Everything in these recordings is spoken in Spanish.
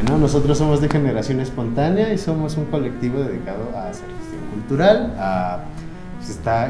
Bueno, nosotros somos de Generación Espontánea y somos un colectivo dedicado a hacer gestión cultural.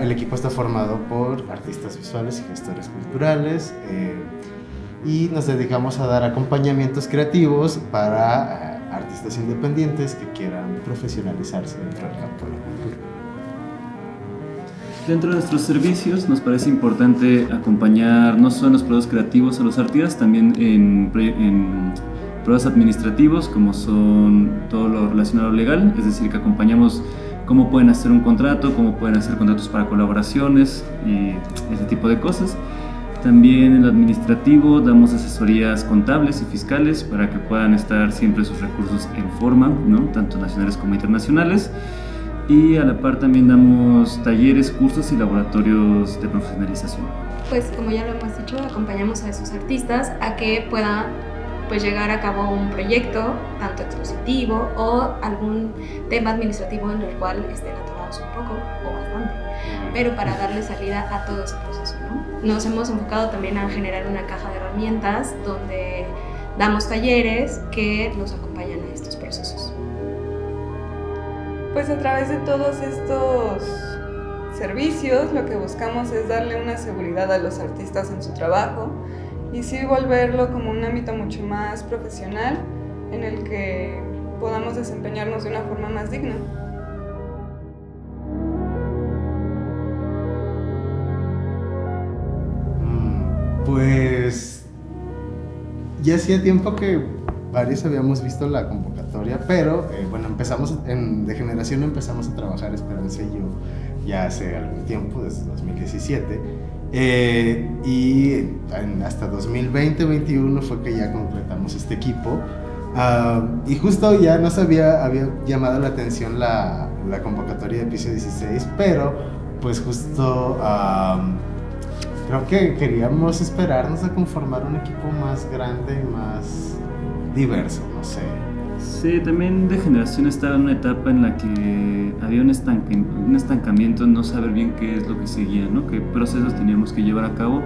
El equipo está formado por artistas visuales y gestores culturales y nos dedicamos a dar acompañamientos creativos para artistas independientes que quieran profesionalizarse dentro del campo de la cultura. Dentro de nuestros servicios nos parece importante acompañar no solo en los procesos creativos a los artistas, también en procesos administrativos como son todo lo relacionado a lo legal, es decir, que acompañamos cómo pueden hacer un contrato, cómo pueden hacer contratos para colaboraciones y ese tipo de cosas. También en lo administrativo damos asesorías contables y fiscales para que puedan estar siempre sus recursos en forma, ¿no? Tanto nacionales como internacionales. Y a la par también damos talleres, cursos y laboratorios de profesionalización. Pues como ya lo hemos dicho, acompañamos a esos artistas a que puedan llegar a cabo un proyecto, tanto expositivo o algún tema administrativo en el cual estén atorados un poco o bastante, pero para darle salida a todo ese proceso, ¿no? Nos hemos enfocado también a generar una caja de herramientas donde damos talleres que los acompañan a estos procesos. Pues a través de todos estos servicios lo que buscamos es darle una seguridad a los artistas en su trabajo y sí volverlo como un ámbito mucho más profesional en el que podamos desempeñarnos de una forma más digna. Pues ya hacía tiempo que varios habíamos visto la convocatoria, pero bueno, de Generación empezamos a trabajar Esperanza y yo ya hace algún tiempo, desde 2017, y hasta 2020-21 fue que ya completamos este equipo, y justo ya nos había llamado la atención la convocatoria de Piso 16, pero pues justo creo que queríamos esperarnos a conformar un equipo más grande y más diverso, no sé. Sí, también de Generación estaba en una etapa en la que había un estancamiento en no saber bien qué es lo que seguía, ¿no? Qué procesos teníamos que llevar a cabo.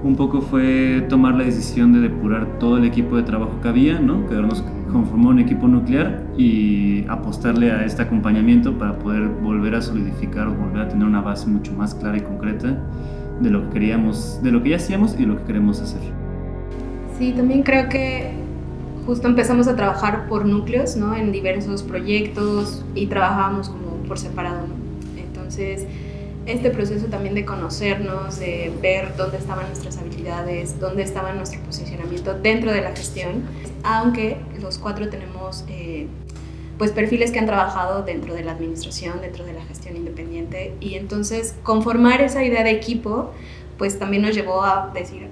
Un poco fue tomar la decisión de depurar todo el equipo de trabajo que había, ¿no? Conformar un equipo nuclear y apostarle a este acompañamiento para poder volver a solidificar o volver a tener una base mucho más clara y concreta de lo que queríamos, de lo que ya hacíamos y de lo que queremos hacer. Sí, también creo que justo empezamos a trabajar por núcleos, ¿no? En diversos proyectos y trabajábamos como por separado, ¿no? Entonces, este proceso también de conocernos, de ver dónde estaban nuestras habilidades, dónde estaba nuestro posicionamiento dentro de la gestión, aunque los cuatro tenemos pues perfiles que han trabajado dentro de la administración, dentro de la gestión independiente, y entonces conformar esa idea de equipo pues también nos llevó a decir,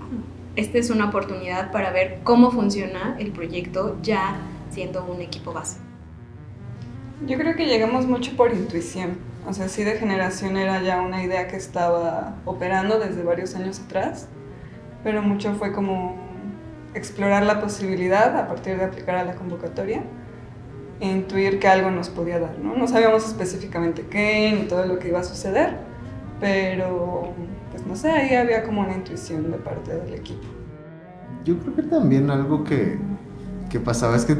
esta es una oportunidad para ver cómo funciona el proyecto ya siendo un equipo base. Yo creo que llegamos mucho por intuición, o sea, sí, de Generación era ya una idea que estaba operando desde varios años atrás, pero mucho fue como explorar la posibilidad a partir de aplicar a la convocatoria e intuir que algo nos podía dar, ¿no? No sabíamos específicamente qué ni todo lo que iba a suceder, pero pues no sé, ahí había como una intuición de parte del equipo. Yo creo que también algo que pasaba es que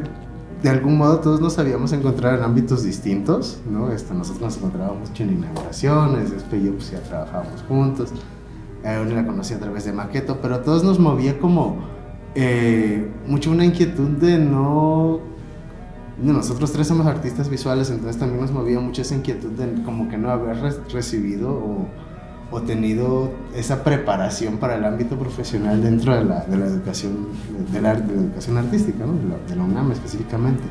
de algún modo todos nos sabíamos encontrar en ámbitos distintos, ¿no? Nosotros nos encontrábamos mucho en inauguraciones, después yo pues ya trabajábamos juntos, uno la conocí a través de Maqueto, pero todos nos movía como mucho una inquietud de nosotros tres somos artistas visuales, entonces también nos movía mucho esa inquietud de como que no haber recibido o tenido esa preparación para el ámbito profesional dentro de la educación, de la educación artística, ¿no? de la UNAM específicamente.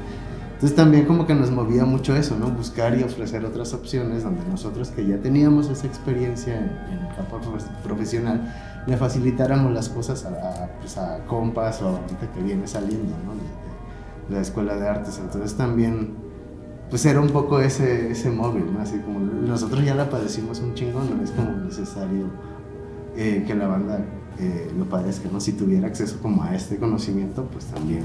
Entonces también como que nos movía mucho eso, ¿no? Buscar y ofrecer otras opciones donde nosotros que ya teníamos esa experiencia en el campo profesional le facilitáramos las cosas a compas o a gente que viene saliendo, ¿no? de la Escuela de Artes. Entonces también pues era un poco ese móvil, ¿no? Así como nosotros ya la padecimos un chingón, no es como necesario que la banda lo padezca, ¿no? Si tuviera acceso como a este conocimiento, pues también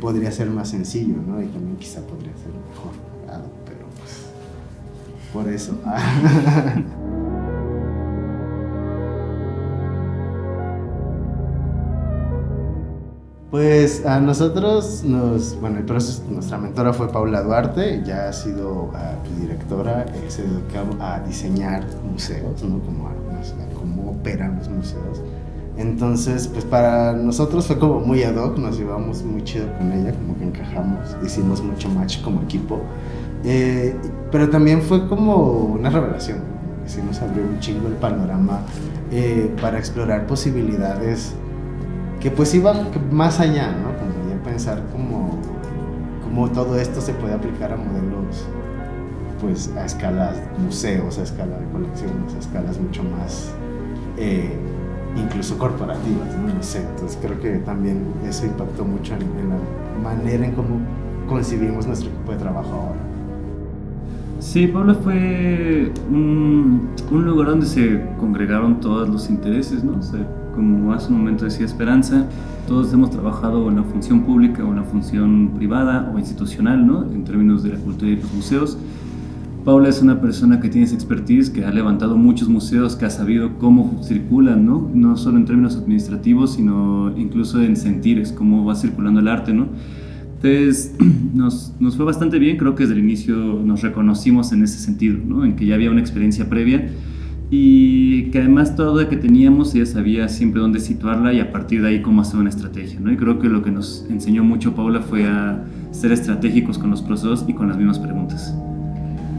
podría ser más sencillo, ¿no? Y también quizá podría ser mejor pagado, pero pues por eso. Pues a nosotros bueno, el proceso, nuestra mentora fue Paula Duarte, ya ha sido pues, directora, se dedica a diseñar museos, ¿no? Cómo operan los museos. Entonces, pues para nosotros fue como muy ad hoc, nos llevamos muy chido con ella, como que encajamos, hicimos mucho match como equipo. Pero también fue como una revelación, ¿no? Que sí nos abrió un chingo el panorama para explorar posibilidades que pues iban más allá, ¿no? Como ya pensar cómo todo esto se puede aplicar a modelos, pues a escalas museos, a escala de colecciones, a escalas mucho más incluso corporativas, ¿no? No sé, entonces creo que también eso impactó mucho en la manera en cómo concibimos nuestro equipo de trabajo ahora. Sí, Puebla fue un lugar donde se congregaron todos los intereses, ¿no? O sea, como hace un momento decía Esperanza, todos hemos trabajado en la función pública o en la función privada o institucional, ¿no? En términos de la cultura y los museos. Paula es una persona que tiene esa expertise, que ha levantado muchos museos, que ha sabido cómo circulan, ¿no? No solo en términos administrativos, sino incluso en sentires, cómo va circulando el arte, ¿no? Entonces, nos fue bastante bien, creo que desde el inicio nos reconocimos en ese sentido, ¿no? En que ya había una experiencia previa y que además todo lo que teníamos ella sabía siempre dónde situarla y a partir de ahí cómo hacer una estrategia, ¿no? Y creo que lo que nos enseñó mucho Paula fue a ser estratégicos con los procesos y con las mismas preguntas.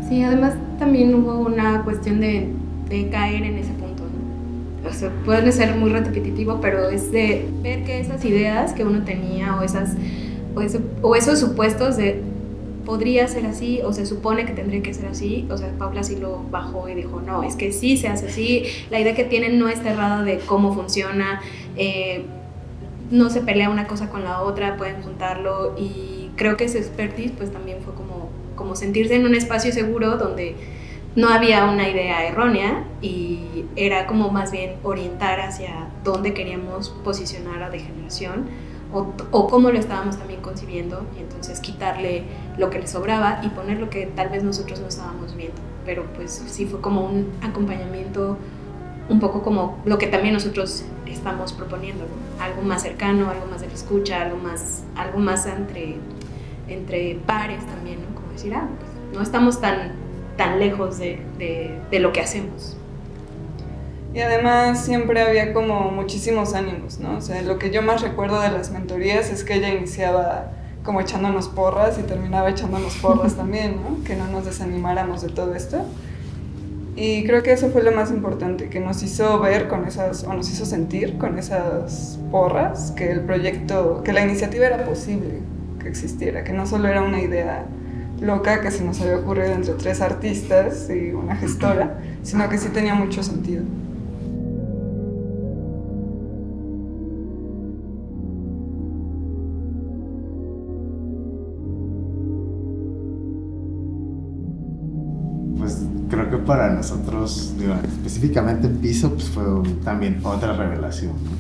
Sí, además también hubo una cuestión de caer en ese punto, ¿no? O sea, puede ser muy repetitivo, pero es de ver que esas ideas que uno tenía o esos supuestos de podría ser así o se supone que tendría que ser así, o sea, Paula sí lo bajó y dijo, no, es que sí se hace así, la idea que tienen no está errada de cómo funciona, no se pelea una cosa con la otra, pueden juntarlo, y creo que ese expertise pues también fue como sentirse en un espacio seguro donde no había una idea errónea y era como más bien orientar hacia dónde queríamos posicionar a Degeneración o cómo lo estábamos también concibiendo, y entonces quitarle lo que le sobraba y poner lo que tal vez nosotros no estábamos viendo, pero pues sí fue como un acompañamiento un poco como lo que también nosotros estamos proponiendo, ¿no? Algo más cercano, algo más de la escucha, algo más entre pares también, ¿no? Como decir, pues no estamos tan lejos de lo que hacemos. Y además siempre había como muchísimos ánimos, ¿no? O sea, lo que yo más recuerdo de las mentorías es que ella iniciaba como echándonos porras y terminaba echándonos porras también, ¿no? Que no nos desanimáramos de todo esto. Y creo que eso fue lo más importante, que nos hizo ver nos hizo sentir con esas porras que el proyecto, que la iniciativa era posible que existiera, que no solo era una idea loca que se nos había ocurrido entre 3 artistas y una gestora, sino que sí tenía mucho sentido. Pues creo que para nosotros, digo, específicamente en Piso, pues fue también otra revelación, ¿no?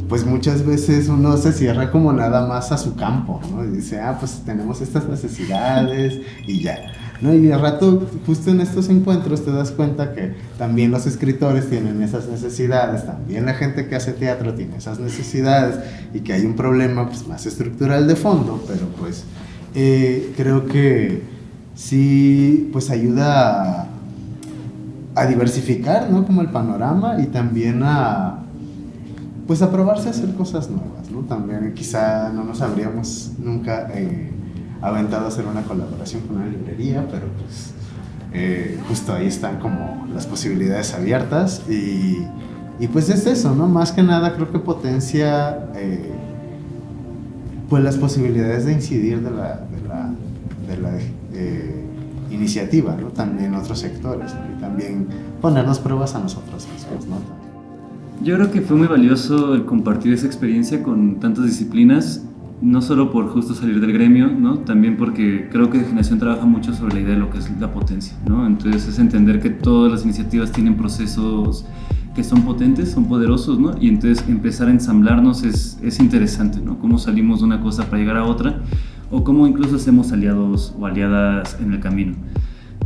Pues muchas veces uno se cierra como nada más a su campo, ¿no? Y dice, pues tenemos estas necesidades y ya, ¿no? Y al rato, justo en estos encuentros te das cuenta que también los escritores tienen esas necesidades, también la gente que hace teatro tiene esas necesidades y que hay un problema pues más estructural de fondo, pero pues creo que sí, pues ayuda a diversificar, ¿no? Como el panorama y también pues a probarse a hacer cosas nuevas, ¿no? También quizá no nos habríamos nunca aventado a hacer una colaboración con una librería, pero pues justo ahí están como las posibilidades abiertas y pues es eso, ¿no? Más que nada creo que potencia pues las posibilidades de incidir de la iniciativa, ¿no? También en otros sectores, ¿no? Y también ponernos pruebas a nosotros mismos, ¿no? Yo creo que fue muy valioso el compartir esa experiencia con tantas disciplinas, no solo por justo salir del gremio, ¿no? También porque creo que Degeneración trabaja mucho sobre la idea de lo que es la potencia, ¿no? Entonces es entender que todas las iniciativas tienen procesos que son potentes, son poderosos, ¿no? Y entonces empezar a ensamblarnos es interesante, ¿no? Cómo salimos de una cosa para llegar a otra, o cómo incluso hacemos aliados o aliadas en el camino.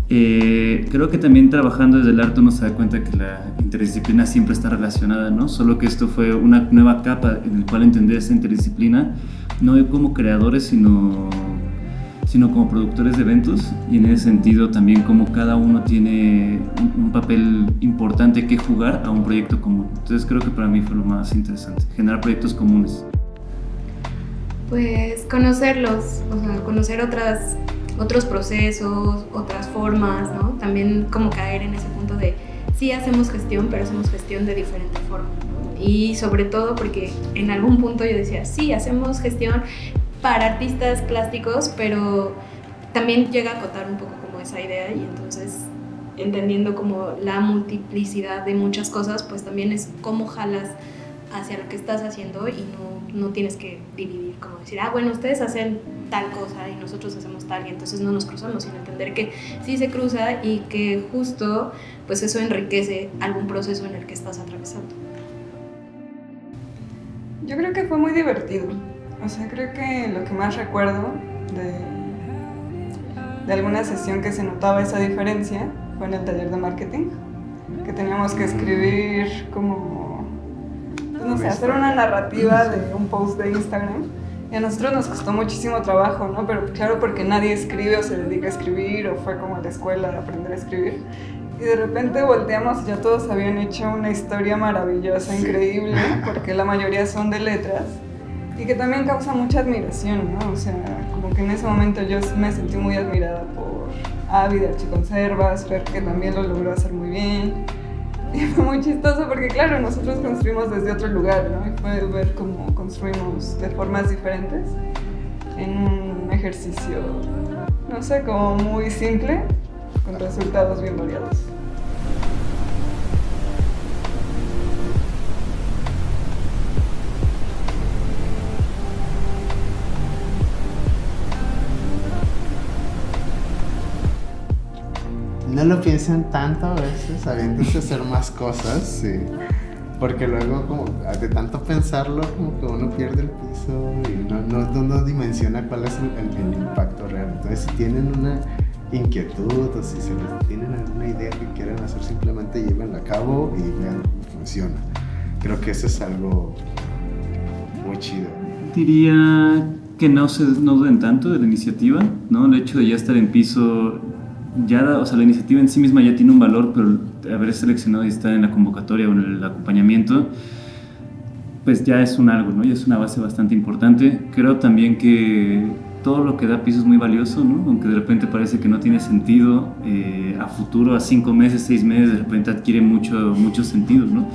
Creo que también trabajando desde el arte uno se da cuenta que la interdisciplina siempre está relacionada, ¿no? Solo que esto fue una nueva capa en la cual entender esa interdisciplina, no como creadores, sino como productores de eventos, y en ese sentido también como cada uno tiene un papel importante que jugar a un proyecto común. Entonces creo que para mí fue lo más interesante, generar proyectos comunes. Pues conocerlos, o sea, conocer otros procesos, otras formas, ¿no? También como caer en ese punto de sí hacemos gestión, pero hacemos gestión de diferente forma, ¿no? Y sobre todo porque en algún punto yo decía, sí, hacemos gestión para artistas plásticos, pero también llega a acotar un poco como esa idea, y entonces entendiendo como la multiplicidad de muchas cosas, pues también es cómo jalas hacia lo que estás haciendo y no tienes que dividir, como decir, bueno, ustedes hacen tal cosa y nosotros hacemos tal, y entonces no nos cruzamos, sino entender que sí se cruza y que justo pues eso enriquece algún proceso en el que estás atravesando. Yo creo que fue muy divertido. O sea, creo que lo que más recuerdo de alguna sesión que se notaba esa diferencia fue en el taller de marketing, que teníamos que escribir como, no sé, hacer una narrativa de un post de Instagram. Y a nosotros nos costó muchísimo trabajo, ¿no? Pero claro, porque nadie escribe o se dedica a escribir, o fue como a la escuela a aprender a escribir. Y de repente volteamos y ya todos habían hecho una historia maravillosa, increíble, porque la mayoría son de letras. Y que también causa mucha admiración, ¿no? O sea, como que en ese momento yo me sentí muy admirada por Avi de Archiconservas, Fer, que también lo logró hacer muy bien. Y fue muy chistoso porque, claro, nosotros construimos desde otro lugar, ¿no? Y fue ver cómo construimos de formas diferentes en un ejercicio, no sé, como muy simple, con resultados bien variados. No lo piensan tanto a veces, aviéntense a hacer más cosas, sí. Porque luego como de tanto pensarlo como que uno pierde el piso y no dimensiona cuál es el impacto real. Entonces si tienen una inquietud o si tienen alguna idea que quieran hacer, simplemente llévenla a cabo y vean cómo funciona. Creo que eso es algo muy chido. Diría que no duden tanto de la iniciativa, ¿no? El hecho de ya estar en piso, o sea, la iniciativa en sí misma ya tiene un valor, pero haber seleccionado y estar en la convocatoria o en el acompañamiento, pues ya es un algo, ¿no? Ya es una base bastante importante. Creo también que todo lo que da piso es muy valioso, ¿no? Aunque de repente parece que no tiene sentido, a futuro, a 5 meses, 6 meses, de repente adquiere mucho sentido, ¿no?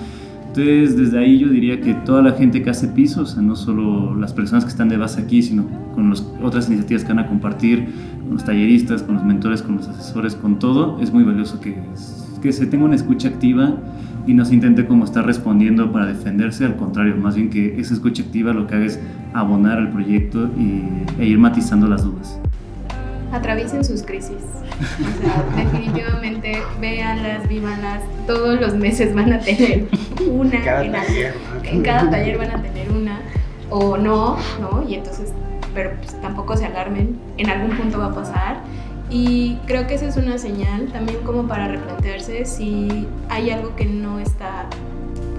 Entonces, desde ahí yo diría que toda la gente que hace piso, o sea, no solo las personas que están de base aquí, sino con las otras iniciativas que van a compartir, con los talleristas, con los mentores, con los asesores, con todo, es muy valioso que se tenga una escucha activa y no se intente como estar respondiendo para defenderse, al contrario, más bien que esa escucha activa lo que haga es abonar al proyecto e ir matizando las dudas. Atraviesen sus crisis. O sea, definitivamente véanlas, vívanlas. Todos los meses van a tener una. En cada taller van a tener una. O no, ¿no? Y entonces, pero pues tampoco se alarmen. En algún punto va a pasar. Y creo que esa es una señal también como para replantearse si hay algo que no está.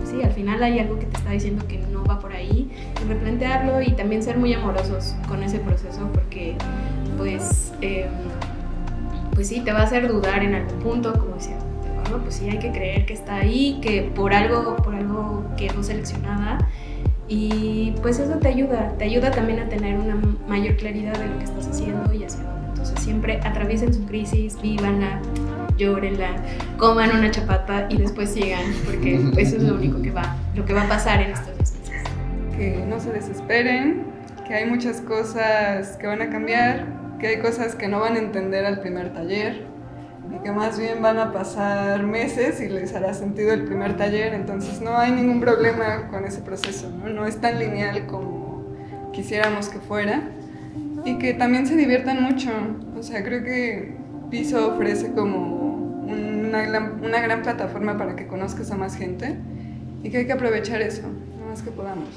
Sí, al final hay algo que te está diciendo que no va por ahí. Y replantearlo y también ser muy amorosos con ese proceso, porque pues sí, te va a hacer dudar en algún punto, como decía, bueno, pues sí, hay que creer que está ahí, que por algo quedó seleccionada, y pues eso te ayuda también a tener una mayor claridad de lo que estás haciendo y hacia dónde. Entonces siempre atraviesen su crisis, vívanla, llórenla, coman una chapata y después sigan, porque eso es lo único que va a pasar en estos 10 meses. Que no se desesperen, que hay muchas cosas que van a cambiar, que hay cosas que no van a entender al primer taller y que más bien van a pasar meses y les hará sentido el primer taller, entonces no hay ningún problema con ese proceso, ¿no? No es tan lineal como quisiéramos que fuera, y que también se diviertan mucho. O sea, creo que Piso ofrece como una gran plataforma para que conozcas a más gente y que hay que aprovechar eso, lo más que podamos.